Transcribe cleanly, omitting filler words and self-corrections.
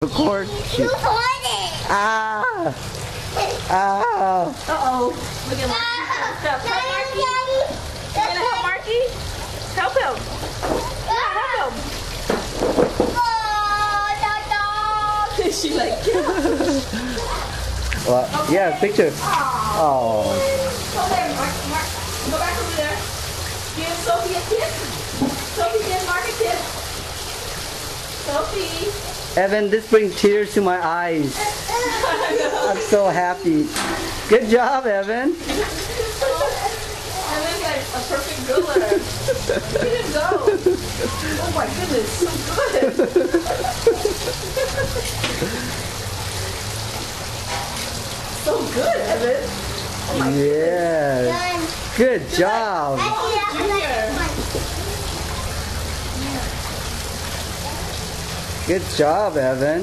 Record. You hold it. Ah! Ah! Uh-oh. Look at Marky. Stop. Help Marky. You gonna help Marky? Help him. Yeah, help him. She like, yeah. Well, Okay. yeah, picture. Oh. Go there, Mark. Go back over there. Give Sophie a kiss. Sophie, give Mark a kiss. Sophie. Evan, this brings tears to my eyes. I'm so happy. Good job, Evan. Evan's like a perfect driller. Look at him go. Oh my goodness, so good. So good, Evan. Oh my Yes. Good job. Junior. Good job, Evan.